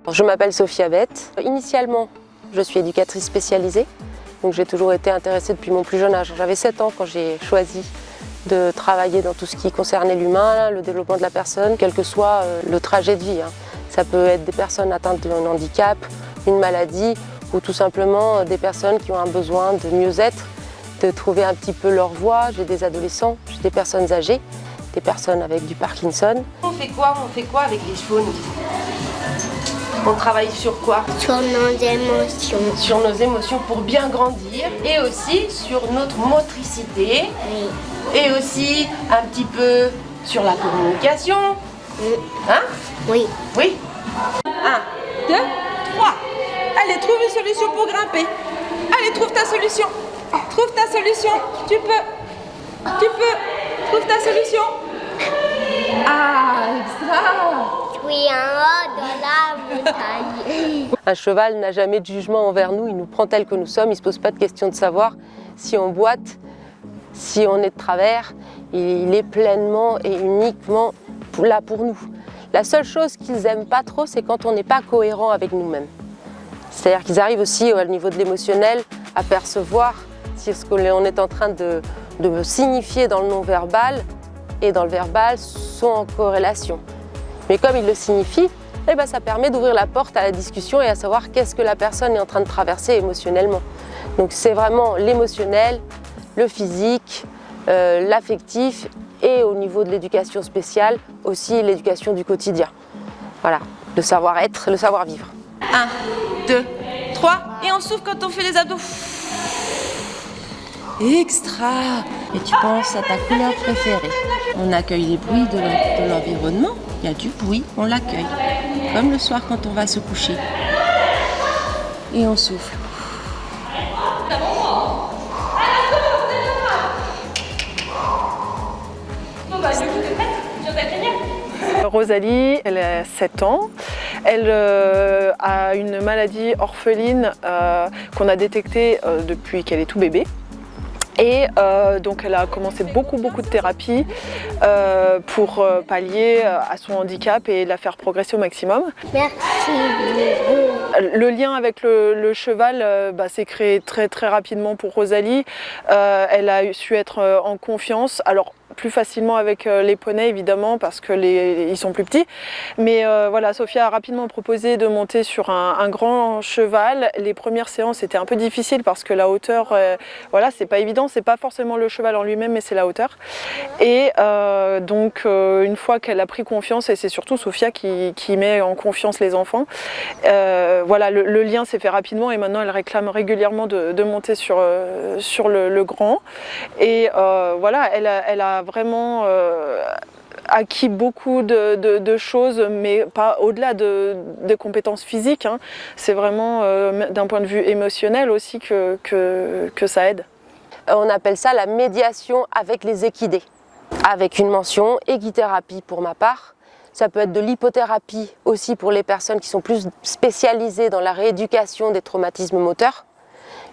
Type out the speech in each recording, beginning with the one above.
Je m'appelle Sophia Bette. Initialement, je suis éducatrice spécialisée, donc j'ai toujours été intéressée depuis mon plus jeune âge. J'avais 7 ans quand j'ai choisi de travailler dans tout ce qui concernait l'humain, le développement de la personne, quel que soit le trajet de vie. Ça peut être des personnes atteintes d'un handicap, une maladie, ou tout simplement des personnes qui ont un besoin de mieux-être, de trouver un petit peu leur voie. J'ai des adolescents, j'ai des personnes âgées, des personnes avec du Parkinson. On fait quoi avec les chevaux, nous? On travaille sur quoi? Sur nos émotions. Sur nos émotions pour bien grandir et aussi sur notre motricité. Oui. Et aussi un petit peu sur la communication. Hein? Oui. Oui. 1, 2, 3. Allez, trouve une solution pour grimper. Allez, trouve ta solution. Trouve ta solution. Tu peux. Trouve ta solution. Ah, extra. Oui, en haut de la montagne. Un cheval n'a jamais de jugement envers nous, il nous prend tel que nous sommes, il ne se pose pas de question de savoir si on boite, si on est de travers. Il est pleinement et uniquement là pour nous. La seule chose qu'ils n'aiment pas trop, c'est quand on n'est pas cohérent avec nous-mêmes. C'est-à-dire qu'ils arrivent aussi au niveau de l'émotionnel à percevoir si ce qu'on est en train de signifier dans le non-verbal et dans le verbal sont en corrélation. Mais comme il le signifie, ça permet d'ouvrir la porte à la discussion et à savoir qu'est-ce que la personne est en train de traverser émotionnellement. Donc c'est vraiment l'émotionnel, le physique, l'affectif et au niveau de l'éducation spéciale, aussi l'éducation du quotidien. Voilà, le savoir-être, le savoir-vivre. 1, 2, 3 et on souffle quand on fait les abdos. Extra. Et tu penses à ta couleur préférée. On accueille les bruits de l'environnement. Il y a du bruit, on l'accueille. Comme le soir quand on va se coucher. Et on souffle. Rosalie, elle a 7 ans. Elle a une maladie orpheline qu'on a détectée depuis qu'elle est tout bébé. Et donc elle a commencé beaucoup de thérapies pour pallier à son handicap et la faire progresser au maximum. Merci. Le lien avec le cheval s'est créé très rapidement pour Rosalie. Elle a su être en confiance. Alors, plus facilement avec les poneys évidemment parce que ils sont plus petits. Mais voilà, Sophia a rapidement proposé de monter sur un grand cheval. Les premières séances étaient un peu difficiles parce que la hauteur, voilà, c'est pas évident. C'est pas forcément le cheval en lui-même, mais c'est la hauteur. Et donc une fois qu'elle a pris confiance, et c'est surtout Sophia qui met en confiance les enfants, voilà, le lien s'est fait rapidement et maintenant elle réclame régulièrement de monter sur le grand. Et voilà, elle a vraiment acquis beaucoup de choses, mais pas au-delà des compétences physiques. Hein. C'est vraiment d'un point de vue émotionnel aussi que ça aide. On appelle ça la médiation avec les équidés, avec une mention équithérapie pour ma part. Ça peut être de l'hypothérapie aussi pour les personnes qui sont plus spécialisées dans la rééducation des traumatismes moteurs.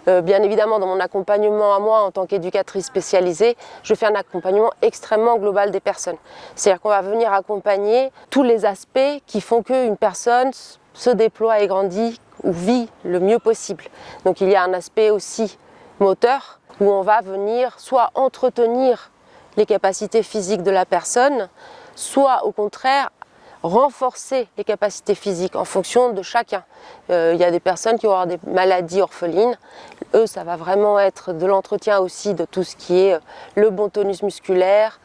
Bien évidemment, dans mon accompagnement à moi en tant qu'éducatrice spécialisée, je fais un accompagnement extrêmement global des personnes. C'est-à-dire qu'on va venir accompagner tous les aspects qui font qu'une personne se déploie et grandit ou vit le mieux possible. Donc il y a un aspect aussi moteur où on va venir soit entretenir les capacités physiques de la personne, soit au contraire renforcer les capacités physiques en fonction de chacun. Il y a des personnes qui vont avoir des maladies orphelines. Eux, ça va vraiment être de l'entretien aussi de tout ce qui est le bon tonus musculaire,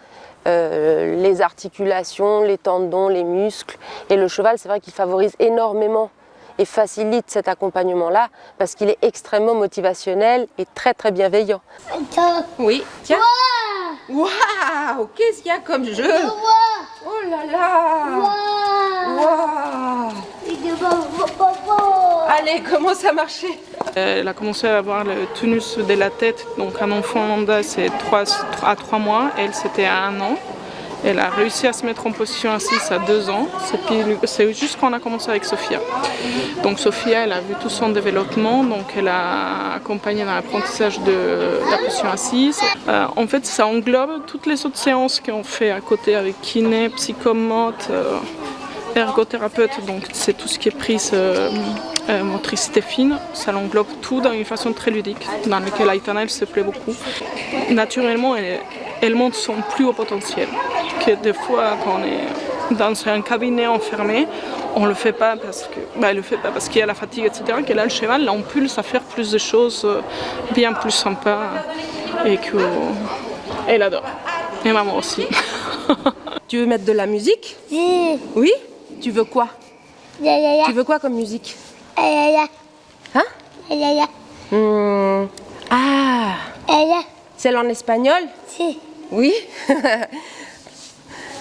les articulations, les tendons, les muscles. Et le cheval, c'est vrai qu'il favorise énormément et facilite cet accompagnement-là parce qu'il est extrêmement motivationnel et très bienveillant. Oui, tiens. Waouh, qu'est-ce qu'il y a comme jeu? Oh là là. Waouh. Allez, commence à marcher. Elle a commencé à avoir le tonus de la tête, donc un enfant lambda c'est 3 mois, elle c'était à 1 an. Elle a réussi à se mettre en position assise à 2 ans, c'est juste quand on a commencé avec Sophia. Donc Sophia, elle a vu tout son développement, donc elle a accompagné dans l'apprentissage de la position assise. En fait, ça englobe toutes les autres séances qu'on fait à côté avec kiné, psychomote, ergothérapeute, donc c'est tout ce qui est prise motricité fine, ça l'englobe tout dans une façon très ludique, dans laquelle Aitana elle se plaît beaucoup. Naturellement, elle montre son plus haut potentiel, que des fois quand on est dans un cabinet enfermé, on le fait pas parce que, elle le fait pas parce qu'il y a la fatigue, etc. Que là, le cheval l'impulse à faire plus de choses bien plus sympas et qu'elle adore. Et maman aussi. Tu veux mettre de la musique? Oui. Tu veux quoi? Tu veux quoi comme musique? Hein? Ah. Celle en espagnol? Oui.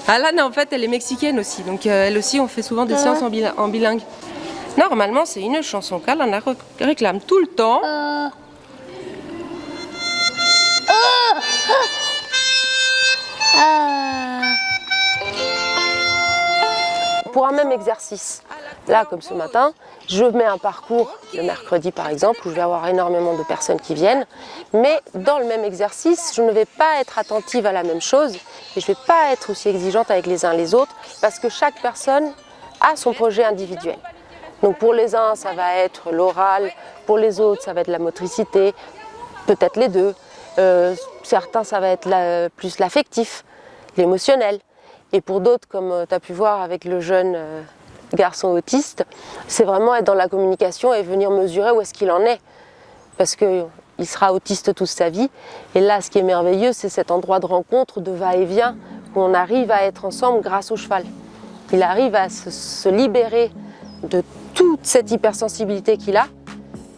Alana, en fait, elle est mexicaine aussi, donc elle aussi, on fait souvent des séances en bilingue. Normalement, c'est une chanson qu'Alana réclame tout le temps. Pour un même exercice, là comme ce matin, je mets un parcours le mercredi par exemple où je vais avoir énormément de personnes qui viennent, mais dans le même exercice, je ne vais pas être attentive à la même chose et je ne vais pas être aussi exigeante avec les uns et les autres parce que chaque personne a son projet individuel. Donc pour les uns, ça va être l'oral, pour les autres, ça va être la motricité, peut-être les deux. Certains, ça va être plus l'affectif, l'émotionnel. Et pour d'autres, comme tu as pu voir avec le jeune garçon autiste, c'est vraiment être dans la communication et venir mesurer où est-ce qu'il en est. Parce qu'il sera autiste toute sa vie. Et là, ce qui est merveilleux, c'est cet endroit de rencontre, de va-et-vient, où on arrive à être ensemble grâce au cheval. Il arrive à se libérer de toute cette hypersensibilité qu'il a,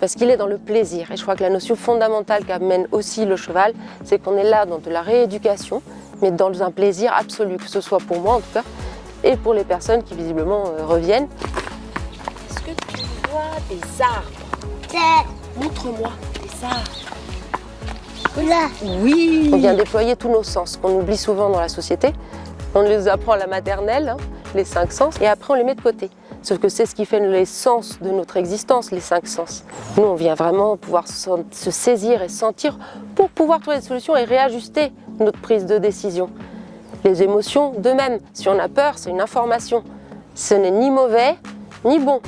parce qu'il est dans le plaisir. Et je crois que la notion fondamentale qu'amène aussi le cheval, c'est qu'on est là dans de la rééducation, mais dans un plaisir absolu, que ce soit pour moi en tout cas, et pour les personnes qui visiblement reviennent. Est-ce que tu vois des arbres? Montre-moi des arbres. Oui. On vient déployer tous nos sens, qu'on oublie souvent dans la société. On les apprend à la maternelle, les 5 sens, et après on les met de côté. Sauf que c'est ce qui fait l'essence de notre existence, les 5 sens. Nous, on vient vraiment pouvoir se saisir et sentir pour pouvoir trouver des solutions et réajuster notre prise de décision. Les émotions, de même. Si on a peur, c'est une information. Ce n'est ni mauvais, ni bon.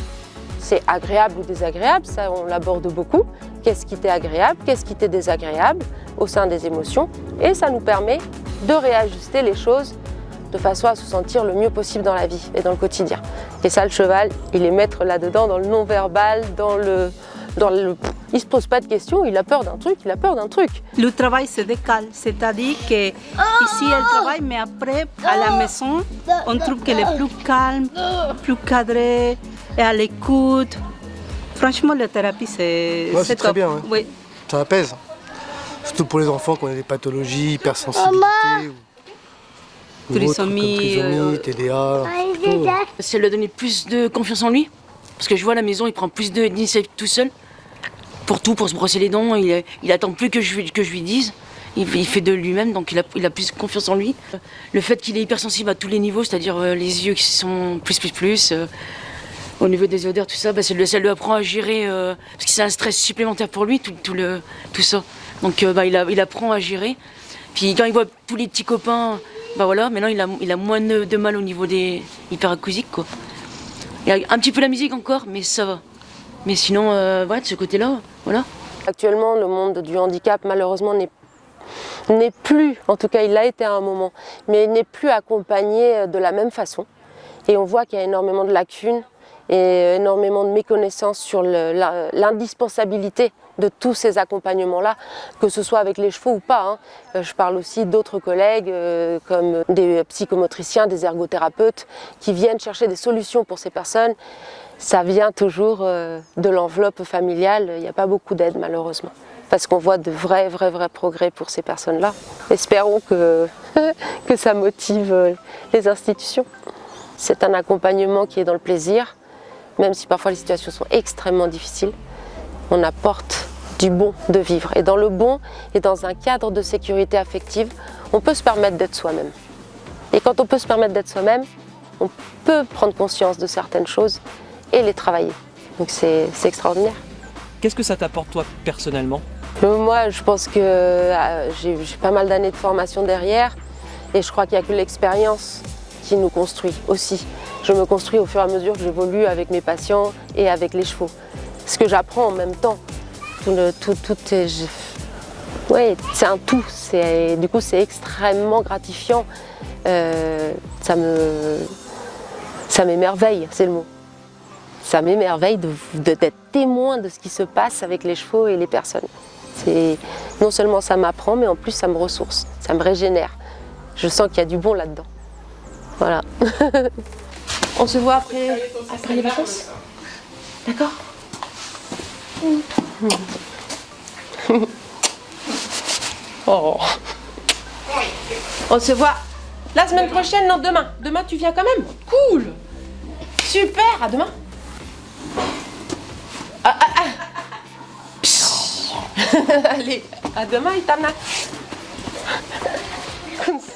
C'est agréable ou désagréable, ça on l'aborde beaucoup. Qu'est-ce qui t'est agréable, qu'est-ce qui t'est désagréable au sein des émotions. Et ça nous permet de réajuster les choses de façon à se sentir le mieux possible dans la vie et dans le quotidien. Et ça, le cheval, il est maître là-dedans, dans le non-verbal, il se pose pas de questions, il a peur d'un truc, Le travail se décale, c'est-à-dire que ici elle travaille, mais après à la maison, on trouve qu'elle est plus calme, plus cadrée, et à l'écoute. Franchement, la thérapie, c'est c'est très top. bien. Oui. Ça apaise. Surtout pour les enfants qui ont des pathologies, hypersensibilité, Trisomie, TDA. Ça lui a donné plus de confiance en lui. Parce que je vois à la maison, il prend plus d'initiative tout seul. Pour tout, pour se brosser les dents, il attend plus que je lui dise. Il fait de lui-même, donc il a plus confiance en lui. Le fait qu'il est hypersensible à tous les niveaux, c'est-à-dire les yeux qui sont plus, au niveau des odeurs, tout ça, ça lui apprend à gérer, parce que c'est un stress supplémentaire pour lui, tout ça. Donc il apprend à gérer. Puis quand il voit tous les petits copains, voilà, maintenant il a moins de mal au niveau des hyperacousiques, quoi. Il y a un petit peu la musique encore, mais ça va. Mais sinon, de ce côté-là, voilà. Actuellement, le monde du handicap, malheureusement, n'est plus, en tout cas il l'a été à un moment, mais il n'est plus accompagné de la même façon. Et on voit qu'il y a énormément de lacunes et énormément de méconnaissances sur l'indispensabilité de tous ces accompagnements-là, que ce soit avec les chevaux ou pas. Je parle aussi d'autres collègues comme des psychomotriciens, des ergothérapeutes qui viennent chercher des solutions pour ces personnes. Ça vient toujours de l'enveloppe familiale, il n'y a pas beaucoup d'aide malheureusement. Parce qu'on voit de vrais progrès pour ces personnes-là. Espérons que ça motive les institutions. C'est un accompagnement qui est dans le plaisir, même si parfois les situations sont extrêmement difficiles. On apporte du bon de vivre. Et dans le bon et dans un cadre de sécurité affective, on peut se permettre d'être soi-même. Et quand on peut se permettre d'être soi-même, on peut prendre conscience de certaines choses et les travailler. Donc c'est extraordinaire. Qu'est-ce que ça t'apporte toi personnellement? Moi, je pense que j'ai pas mal d'années de formation derrière et je crois qu'il n'y a que l'expérience qui nous construit aussi. Je me construis au fur et à mesure que j'évolue avec mes patients et avec les chevaux. Ce que j'apprends en même temps, ouais, c'est un tout. Du coup, c'est extrêmement gratifiant. Ça m'émerveille, c'est le mot. Ça m'émerveille d'être témoin de ce qui se passe avec les chevaux et les personnes. Non seulement ça m'apprend, mais en plus ça me ressource, ça me régénère. Je sens qu'il y a du bon là-dedans. Voilà. On se voit après les vacances. D'accord? Oh. On se voit la semaine prochaine, non, demain. Demain, tu viens quand même? Cool. Super, à demain. Allez, à demain, Itana. Comme ça.